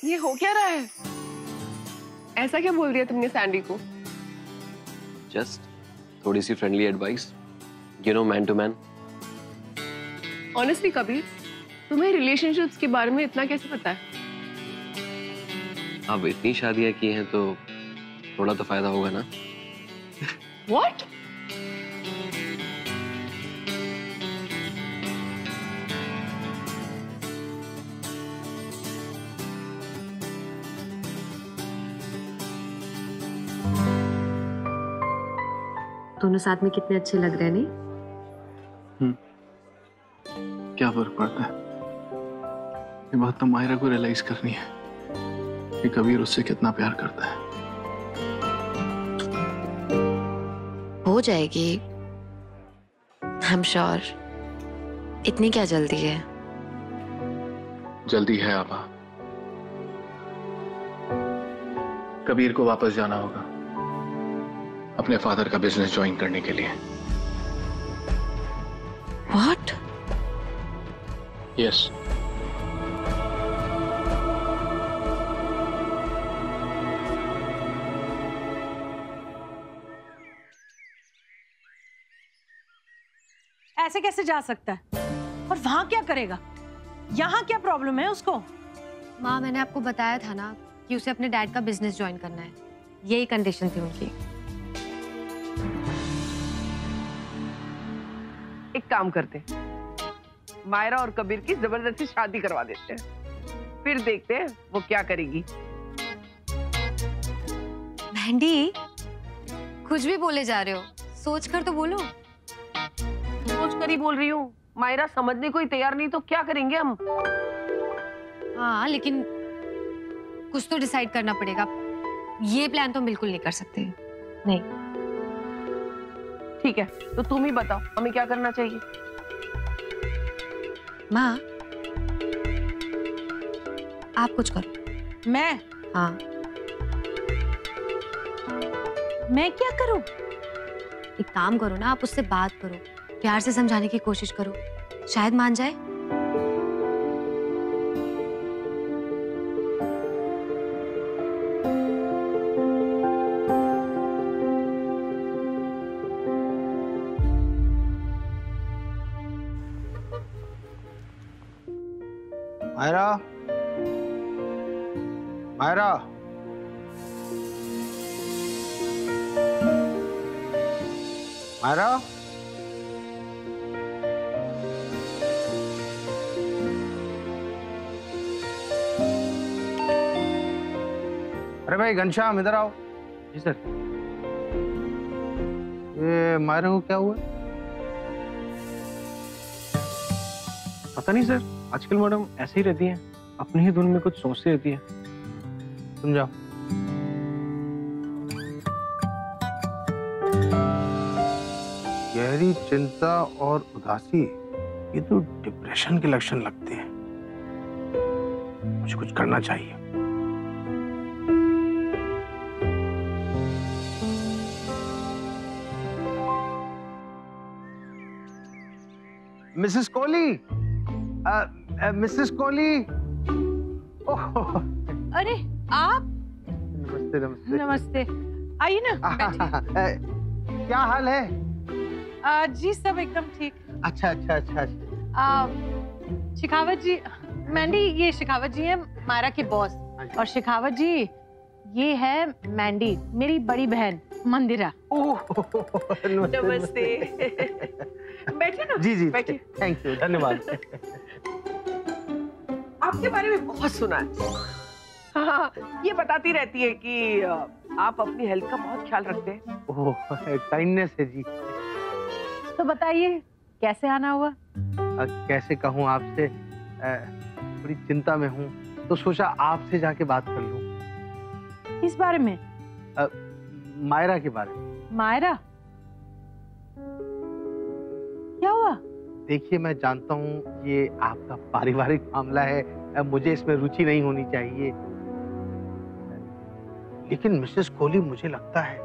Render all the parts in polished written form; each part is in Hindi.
ये हो क्या रहा है? ऐसा क्या बोल दिया तुमने सैंडी को? जस्ट थोड़ी सी friendly advice, you know, man to man. Honestly Kabir, तुम्हें रिलेशनशिप्स के बारे में इतना कैसे पता है? अब इतनी शादियां की हैं तो थोड़ा तो फायदा होगा ना। What? दोनों साथ में कितने अच्छे लग रहे हैं, नहीं? क्या फर्क पड़ता है? ये बात तो मायरा को रियलाइज करनी है कि कबीर उससे कितना प्यार करता है। हो जाएगी, आई एम श्योर। इतनी क्या जल्दी है? जल्दी है आभा। कबीर को वापस जाना होगा अपने फादर का बिजनेस ज्वाइन करने के लिए। What? यस। ऐसे कैसे जा सकता है? और वहां क्या करेगा? यहाँ क्या प्रॉब्लम है उसको? माँ, मैंने आपको बताया था ना कि उसे अपने डैड का बिजनेस ज्वाइन करना है। यही कंडीशन थी उनकी। एक काम करते हैं, मायरा और कबीर की जबरदस्ती शादी करवा देते हैं, फिर देखते हैं वो क्या करेगी। बहंडी, कुछ भी बोले जा रहे हो, सोच कर तो बोलो। सोच कर ही बोल रही हूँ। मायरा समझने को ही तैयार नहीं तो क्या करेंगे हम? हाँ, लेकिन कुछ तो डिसाइड करना पड़ेगा। ये प्लान तो बिल्कुल नहीं कर सकते। नहीं। ठीक है, तो तुम ही बताओ हमें क्या करना चाहिए। माँ, आप कुछ करो। मैं? हाँ। मैं क्या करूं? एक काम करो ना, आप उससे बात करो, प्यार से समझाने की कोशिश करो, शायद मान जाए। मायरा, मायरा, मायरा, अरे भाई घनश्याम, इधर आओ। जी सर। ये मायरा को क्या हुआ? पता नहीं सर, आजकल मैडम ऐसे ही रहती हैं, अपनी ही धुन में कुछ सोचती रहती है। समझाओ। गहरी चिंता और उदासी, ये तो डिप्रेशन के लक्षण लगते हैं। मुझे कुछ करना चाहिए। Mrs Kohli, Mrs Kohli. Oh, अरे आप? नमस्ते नमस्ते। नमस्ते, आइए ना, बैठिए। क्या हाल है? जी सब एकदम ठीक। अच्छा अच्छा अच्छा अच्छा। शिखावत जी, मैंडी, ये शिखावत जी है मायरा के बॉस, और शिखावत जी ये है मैंडी, मेरी बड़ी बहन मंदिरा। नमस्ते। बैठिए ना। जी जी, बैठिए। थैंक यू, धन्यवाद। आपके बारे में बहुत सुना है। हाँ, ये बताती रहती है कि आप अपनी हेल्थ का बहुत ख्याल रखते हैं। ओह, काइंडनेस है जी। तो बताइए कैसे आना हुआ? कैसे कहूँ आपसे, थोड़ी चिंता में हूँ, तो सोचा आपसे जाके बात कर लूँ। किस बारे में? मायरा के बारे में। मायरा? क्या हुआ? देखिए, मैं जानता हूँ ये आपका पारिवारिक मामला है, मुझे इसमें रुचि नहीं होनी चाहिए, लेकिन मिसेस कोहली, मुझे लगता है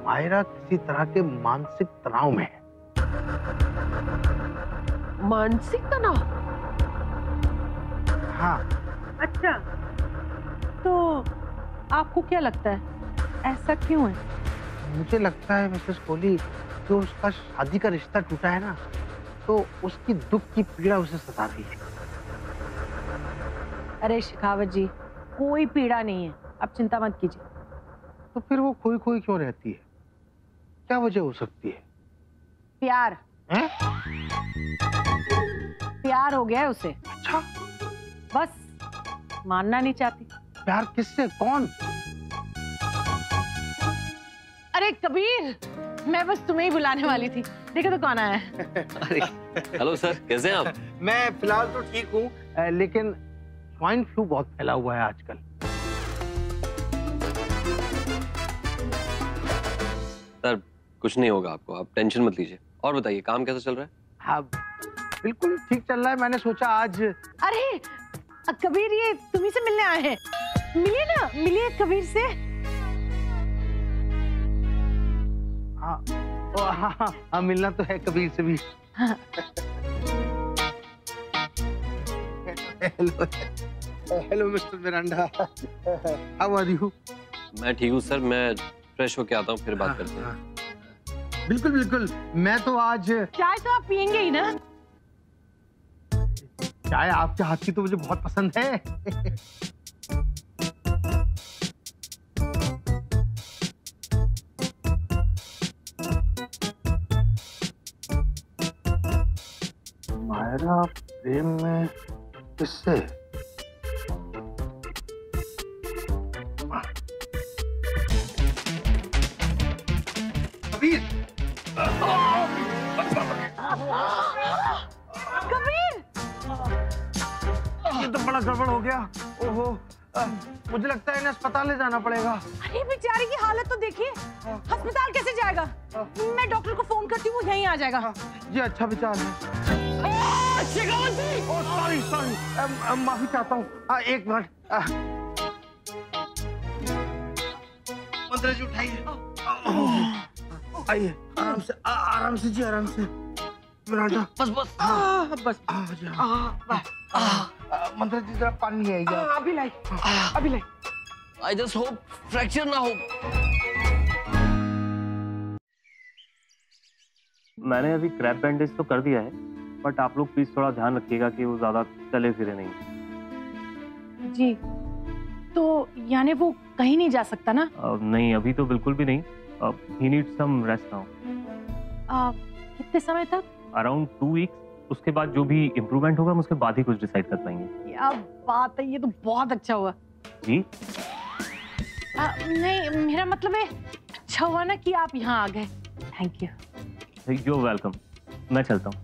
मायरा किसी तरह के मानसिक तनाव में है। मानसिक तनाव? हाँ। अच्छा, तो आपको क्या लगता है ऐसा क्यों है? मुझे लगता है मिसेस कोहली, जो उसका शादी का रिश्ता टूटा है ना, तो उसकी दुख की पीड़ा उसे सता रही है। अरे शेखावत जी, कोई पीड़ा नहीं है, आप चिंता मत कीजिए। तो फिर वो खोई खोई क्यों रहती है? क्या वजह हो सकती है? प्यार हैं? प्यार हो गया है उसे। अच्छा, बस मानना नहीं चाहती। प्यार किससे? कौन? अरे कबीर, मैं बस तुम्हें ही बुलाने वाली थी। देखो तो कौन आया है। अरे हेलो सर, कैसे हैं आप? मैं फिलहाल तो ठीक हूँ, लेकिन स्वाइन फ्लू बहुत फैला हुआ है आजकल। सर कुछ नहीं होगा आपको, आप टेंशन मत लीजिए। और बताइए काम कैसा चल रहा है? हाँ बिल्कुल ठीक चल रहा है। मैंने सोचा आज। अरे कबीर, ये तुम्ही से मिलने आए हैं। मिलिए ना, मिलिए कबीर से। हाँ, मिलना तो है कबीर से भी। हाँ। Hello mister Miranda, how are you? मैं ठीक हूँ सर, मैं फ्रेश होके आता हूँ, फिर बात करते हैं। बिल्कुल बिल्कुल, मैं तो आज। चाय तो आप पियेंगे ही ना? चाय आपके हाथ की तो मुझे बहुत पसंद है। मायरा प्रेम में किससे? कबीर! कबीर! ये तो बड़ा गड़बड़ हो गया। ओहो, मुझे लगता है इन्हें अस्पताल ले जाना पड़ेगा। अरे बेचारे की हालत तो देखिए, अस्पताल कैसे जाएगा? मैं डॉक्टर को फोन करती हूँ, यहीं आ जाएगा। ये अच्छा विचार है। सॉरी सॉरी, माफी चाहता हूँ। एक मिनट। मंत्र जी उठाइए। आइए, आराम से जी, आराम से। मिरांडा, बस बस बस। मंत्र जी जरा पानी ले आइए। अभी लाई, अभी लाई। I just hope फ्रैक्चर ना हो। मैंने अभी क्रैप बैंडेज तो कर दिया है, बट आप लोग प्लीज थोड़ा ध्यान रखिएगा कि वो ज्यादा चले फिरे नहीं। जी, तो यानी वो कहीं नहीं जा सकता ना? नहीं, अभी तो बिल्कुल भी नहीं। He needs some rest now. कितने समय तक? Around 2 weeks. उसके बाद जो भी इम्प्रूवमेंट होगा हम उसके बाद ही कुछ डिसाइड कर पाएंगे। क्या बात है, ये तो बहुत अच्छा हुआ। जी? नहीं, मेरा मतलब है अच्छा हुआ ना कि आप यहाँ आ गए। Thank you. You are welcome. मैं चलता हूँ।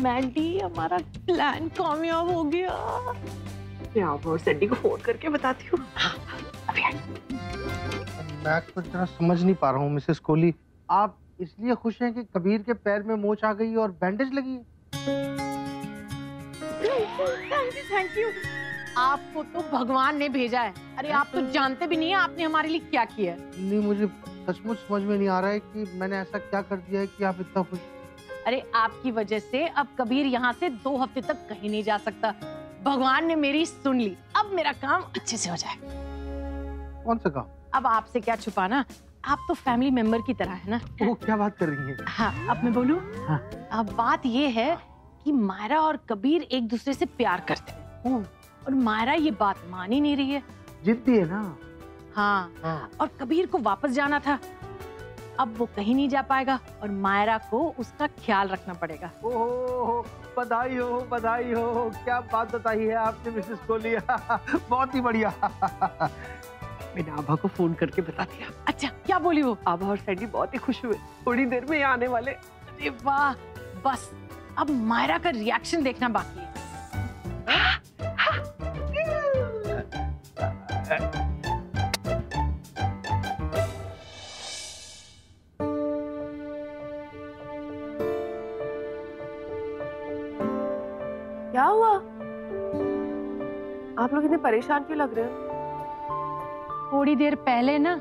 मैंडी, हमारा प्लान कामयाब हो गया। मैं आप और सैंडी को फोन करके बताती हूँ। मैं तो जरा समझ नहीं पा रहा हूँ मिसेस कोहली, आप इसलिए खुश हैं कि कबीर के पैर में मोच आ गई और बैंडेज लगी है? Thank you. आपको तो भगवान ने भेजा है। अरे आप तो जानते भी नहीं है आपने हमारे लिए क्या किया है। नहीं, मुझे सचमुच समझ में नहीं आ रहा है कि मैंने ऐसा क्या कर दिया है कि आप इतना खुश। अरे आपकी वजह से अब कबीर यहाँ से 2 हफ्ते तक कहीं नहीं जा सकता। भगवान ने मेरी सुन ली, अब मेरा काम अच्छे से हो जाए। कौन सा काम? अब आपसे क्या छुपाना, आप तो फैमिली मेंबर की तरह है ना। वो क्या बात कर रही हैं? हाँ, अब मैं बोलूं? हाँ। अब बात ये है कि मायरा और कबीर एक दूसरे से प्यार करते हैं और मायरा ये बात मान ही नहीं रही है। जिद्दी है ना। हाँ, हाँ। और कबीर को वापस जाना था, अब वो कहीं नहीं जा पाएगा और मायरा को उसका ख्याल रखना पड़ेगा। ओह, बधाई हो, बधाई हो। क्या बात बताई है आपने मिसेस कोहली। बहुत ही बढ़िया। मैंने आभा को फोन करके बता दिया। अच्छा, क्या बोली वो? आभा और सैंडी बहुत ही खुश हुए, थोड़ी देर में आने वाले। अरे वाह, बस अब मायरा का रिएक्शन देखना बाकी है। क्या हुआ? आप लोग इतने परेशान क्यों लग रहे हो? थोड़ी देर पहले ना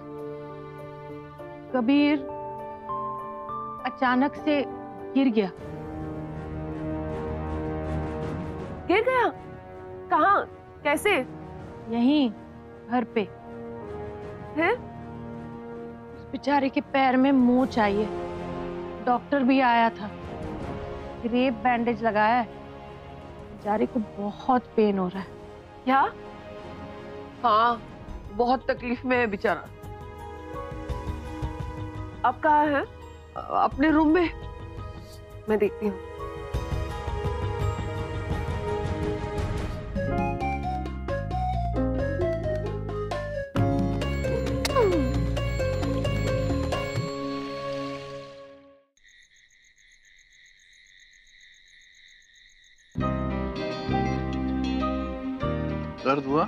कबीर अचानक से गिर गया। गिर गया? कहाँ? कैसे? यहीं घर पे हैं? उस बेचारे के पैर में मोच आई है, डॉक्टर भी आया था, ग्रेप बैंडेज लगाया है, बेचारे को बहुत पेन हो रहा है। क्या? हाँ, बहुत तकलीफ में है बेचारा। अब कहाँ है? अपने रूम में। मैं देखती हूँ। दर्द हुआ?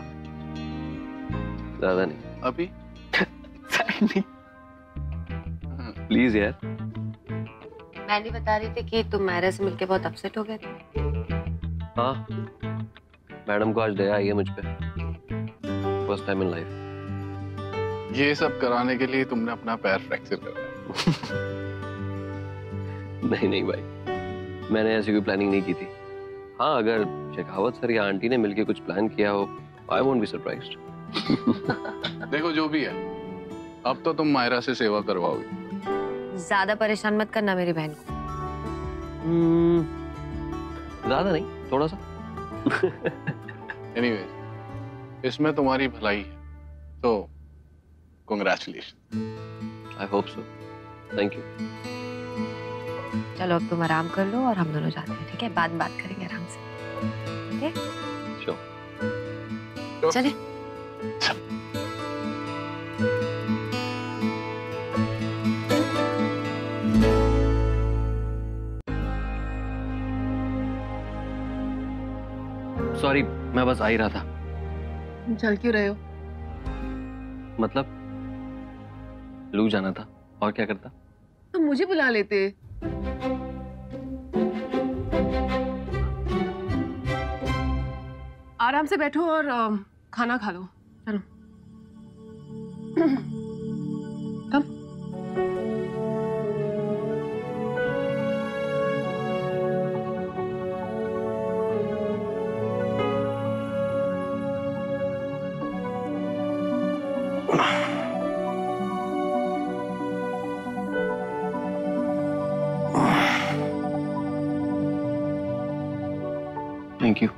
ज्यादा नहीं। अभी? प्लीज यार। मैंने बता रही थी कि तुम मायरा से मिलके बहुत अपसेट हो गए थे। हाँ, मैडम को आज दया आई है मुझ पे, फर्स्ट टाइम इन लाइफ। ये सब कराने के लिए तुमने अपना पैर फ्रैक्चर कर दिया। नहीं नहीं भाई, मैंने ऐसी कोई प्लानिंग नहीं की थी। हाँ, अगर शेखावत सर या आंटी ने मिलके कुछ प्लान किया हो, आई वोंट बी सरप्राइज्ड। देखो जो भी है, अब तो तुम मायरा से सेवा करवाओगे। ज्यादा परेशान मत करना मेरी बहन को। ज्यादा नहीं, थोड़ा सा। एनीवेज, इसमें तुम्हारी भलाई है, तो congratulation. I hope so. Thank you. चलो अब तुम आराम कर लो और हम दोनों जाते हैं, ठीक है? बाद में बात करेंगे आराम से, ठीक है? श्योर। चले। सॉरी, मैं बस आ ही रहा था। चल क्यों रहे हो? मतलब लू जाना था, और क्या करता? तो मुझे बुला लेते। आराम से बैठो और खाना खा लो। चलो। कम। Thank you.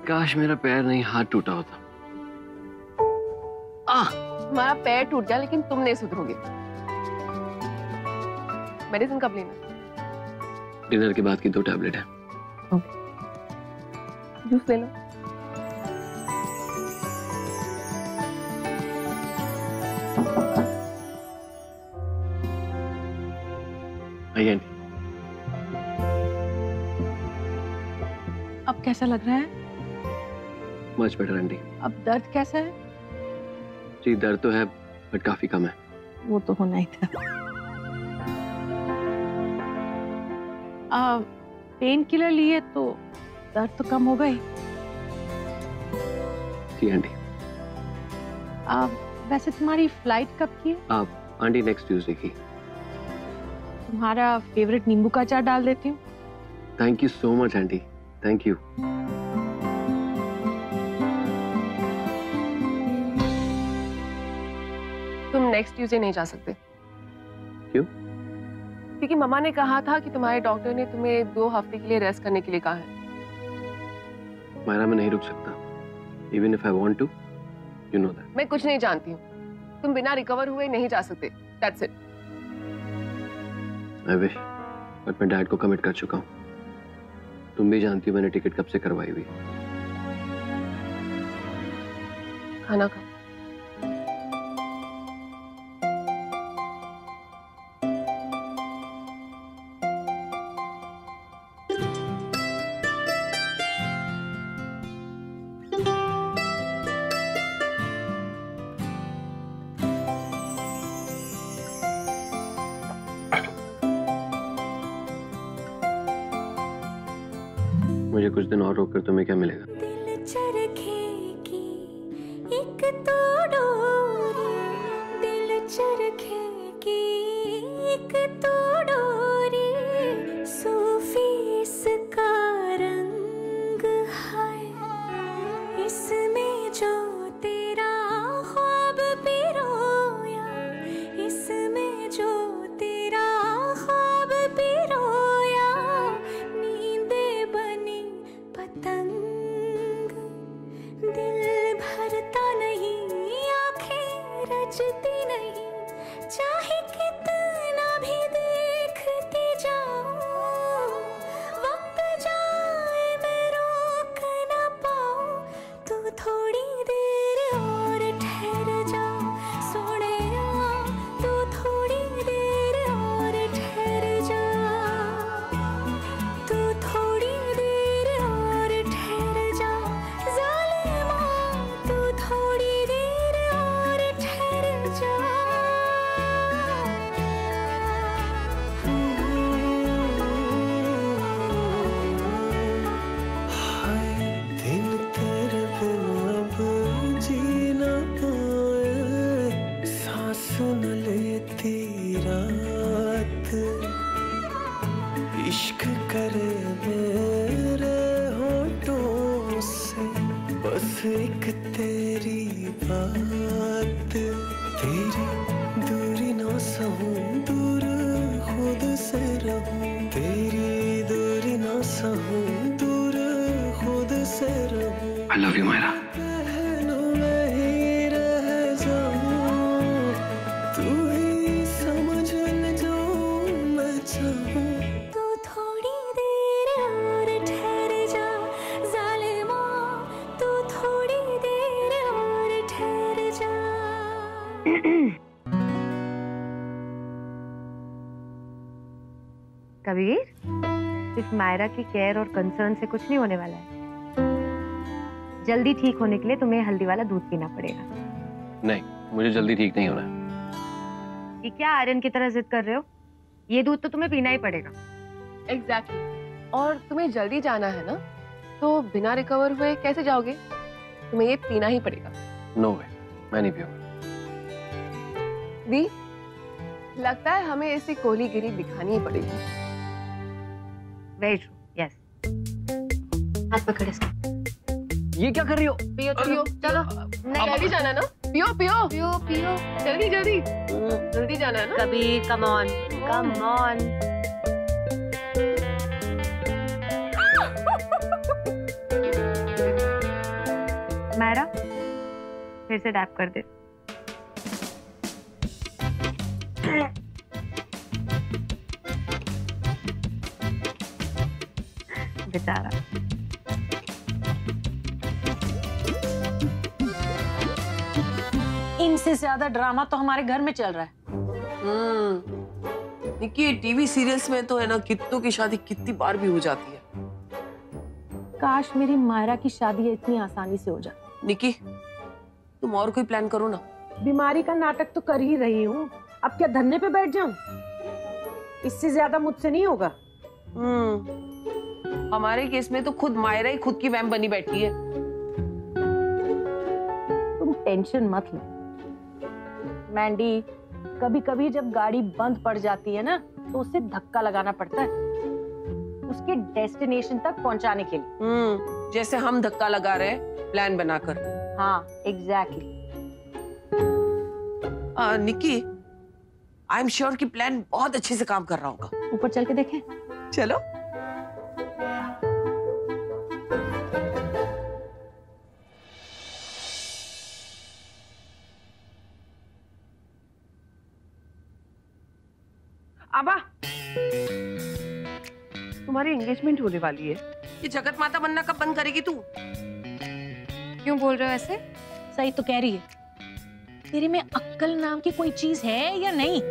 काश मेरा पैर नहीं, हाथ टूटा होता। तुम्हारा पैर टूट गया लेकिन तुम नहीं सुधरोगे। मेडिसिन कब लेना? डिनर के बाद की 2 टैबलेट है। जूस ले लो। आइए आंटी। अब कैसा लग रहा है? Much better aunty. अब दर्द कैसा है? जी दर्द तो है, बट काफी कम है। वो तो होना ही था। पेन किलर लिए तो दर्द तो कम हो गई। जी आंटी। वैसे तुम्हारी फ्लाइट कब की है? आप आंटी नेक्स्ट ट्यूसडे की। तुम्हारा फेवरेट नींबू का अचार डाल देती हूँ। Thank you so much aunty, thank you. तुम नेक्स्ट ट्यूसडे नहीं जा सकते। क्यों? क्योंकि मम्मा ने कहा था कि तुम्हारे डॉक्टर ने तुम्हें 2 हफ्ते के लिए रेस्ट करने के लिए कहा है। मायरा, मैं नहीं रुक सकता। Even if I want to, you know that. मैं कुछ नहीं जानती हूँ। तुम बिना रिकवर हुए नहीं जा सकते। That's it. I wish, but मैं डैड को कमिट कर चुका हूँ। तुम भी जानती हो मैंने टिकट कब से करवाई हुई। खाना खाओ। मुझे कुछ दिन और रोक कर तुम्हें क्या मिलेगा? दिल चरखे एक तो डोरी सूफी इसका रंग है, इसमें जो तेरा ख्वाब पिरोया, इसमें जो तेरा ख्वाब पिरोया, नींदे बनी पतंग, दिल भरता नहीं, आंखें रचती नहीं, चाहे कितना भी देखती जाऊं, वक्त जाए मैं रोक ना पाऊं, तू थोड़ी देर और ठहर जा सोनिया, तू थोड़ी देर और ठहर जा, तू थोड़ी देर और ठहर जा ज़ालिमा, तू थोड़ी देर और ठहर जा। दिन तेरे बिन अब जी न पाए, सांस न लेती रात, इश्क करे मेरे होठों से बस एक तेरी बात, तेरी दूरी ना सहूं, दूर खुद से रहूं, तेरी दूरी ना सहूं, दूर खुद से रहूं। I love you, Myra. पहलू में ही रह जाऊं, तू ही समझ ले जो मैं चाहूं। तू थोड़ी देर और ठहर जा ज़ालिमा, तू थोड़ी देर और ठहर जा। कबीर, सिर्फ मायरा की केयर और कंसर्न से कुछ नहीं होने वाला है। जल्दी ठीक होने के लिए तुम्हें हल्दी वाला दूध पीना पड़ेगा। नहीं, मुझे जल्दी ठीक नहीं होना है। ये क्या आर्यन की तरह जिद कर रहे हो? ये दूध तो तुम्हें पीना ही पड़ेगा। एग्जैक्टली। और तुम्हें जल्दी जाना है ना, तो बिना रिकवर हुए कैसे जाओगे? तुम्हें ये पीना ही पड़ेगा। नो वे, मैं नहीं पीऊंगा। दी, लगता है हमें ऐसी कोहलीगिरी दिखानी ही पड़ेगी। Very true, yes. हाथ पकड़ इसका। ये क्या कर रही हो? पियो पियो, चलो। नहीं, जल्दी जाना है ना, पियो पियो पियो पियो। जल्दी जल्दी जल्दी जाना है ना। Kabir, come on, come on. Myra, फिर से डैप कर दे। बेचारा। इनसे ज्यादा ड्रामा तो हमारे घर में चल रहा है। निक्की, टीवी सीरियल्स में तो है ना, कित्तों की शादी कितनी बार भी हो जाती है। काश मेरी मायरा की शादी इतनी आसानी से हो जाती। निक्की, तुम और कोई प्लान करो ना। बीमारी का नाटक तो कर ही रही हूँ, अब क्या धरने पे बैठ जाऊं? इससे ज्यादा मुझसे नहीं होगा। हमारे केस में तो खुद मायरा ही खुद की वैम बनी बैठी है। तुम टेंशन मत लो मैंडी, कभी कभी जब गाड़ी बंद पड़ जाती है ना, तो उसे धक्का लगाना पड़ता है उसके डेस्टिनेशन तक पहुंचाने के लिए। जैसे हम धक्का लगा रहे हैं प्लान बनाकर। हाँ, exactly. Nikki, I am sure कि प्लान बहुत अच्छे से काम कर रहा होगा। ऊपर चल के देखें? चलो। आबा, तुम्हारी एंगेजमेंट होने वाली है। ये जगत माता बनना कब बंद करेगी तू? क्यों बोल रहे हो ऐसे? सही तो कह रही है। तेरे में अक्ल नाम की कोई चीज है या नहीं?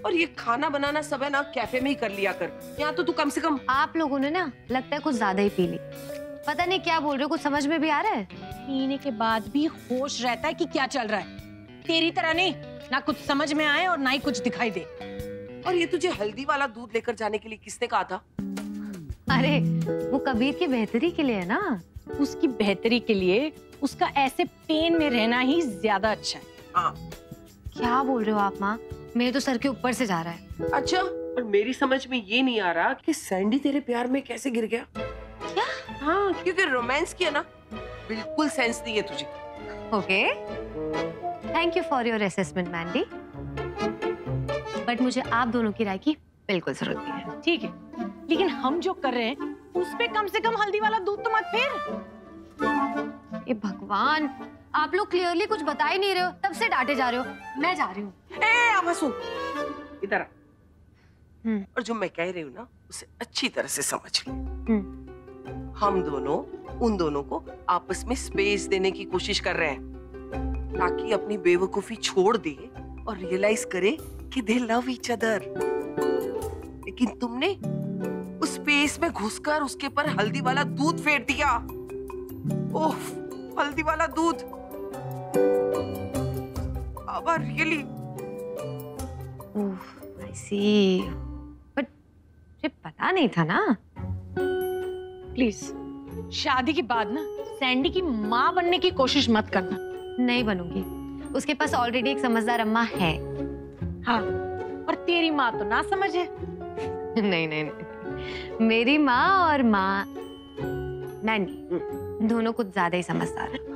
और ये खाना बनाना सब है ना, कैफे में ही कर लिया कर। यहाँ तो तू कम से कम। आप लोगों ने ना, लगता है कुछ ज्यादा ही पी ली। पता नहीं क्या बोल रहे हो, कुछ समझ में भी आ रहा है? पीने के बाद भी होश रहता है कि क्या चल रहा है। तेरी तरह नहीं, ना कुछ समझ में आए और ना ही कुछ दिखाई दे। और ये तुझे हल्दी वाला दूध लेकर जाने के लिए किसने कहा था? अरे वो कबीर की बेहतरी के लिए है ना। उसकी बेहतरी के लिए उसका ऐसे पेन में रहना ही ज्यादा अच्छा है। हाँ। क्या बोल रहे हो आप माँ? मेरे तो सर के ऊपर से जा रहा है। अच्छा, पर मेरी समझ में ये नहीं आ रहा कि सैंडी तेरे प्यार में कैसे गिर गया। क्या? हाँ, क्योंकि रोमांस किया ना, बिल्कुल सेंस नहीं है तुझे। Okay, thank you for your assessment Mandy, but मुझे आप दोनों की राय की बिल्कुल जरूरत नहीं है। ठीक है, लेकिन हम जो कर रहे हैं उस पे कम से कम हल्दी वाला दूध तो मत फेर। ये भगवान, आप लोग क्लियरली कुछ बता ही नहीं रहे हो, तब से डांटे जा रहे हो। मैं जा रही हूँ। ए आवासु, इधर आ। और जो मैं कह रही हूँ ना, उसे अच्छी तरह से समझ ले। हम दोनों उन दोनों को आपस में स्पेस देने की कोशिश कर रहे हैं, ताकि अपनी बेवकूफी छोड़ दे और रियलाइज करे कि दे लव ईच अदर। लेकिन तुमने उस स्पेस में घुसकर उसके पर हल्दी वाला दूध फेर दिया। ओह, हल्दी वाला दूध। अब रियली आई सी, बट मुझे पता नहीं था ना। प्लीज, शादी के बाद ना सैंडी की माँ बनने की कोशिश मत करना। नहीं बनूंगी, उसके पास ऑलरेडी एक समझदार अम्मा है। हाँ, पर तेरी माँ तो ना समझ है। नहीं नहीं नहीं, मेरी माँ और माँ मैंडी दोनों कुछ ज्यादा ही समझदार है।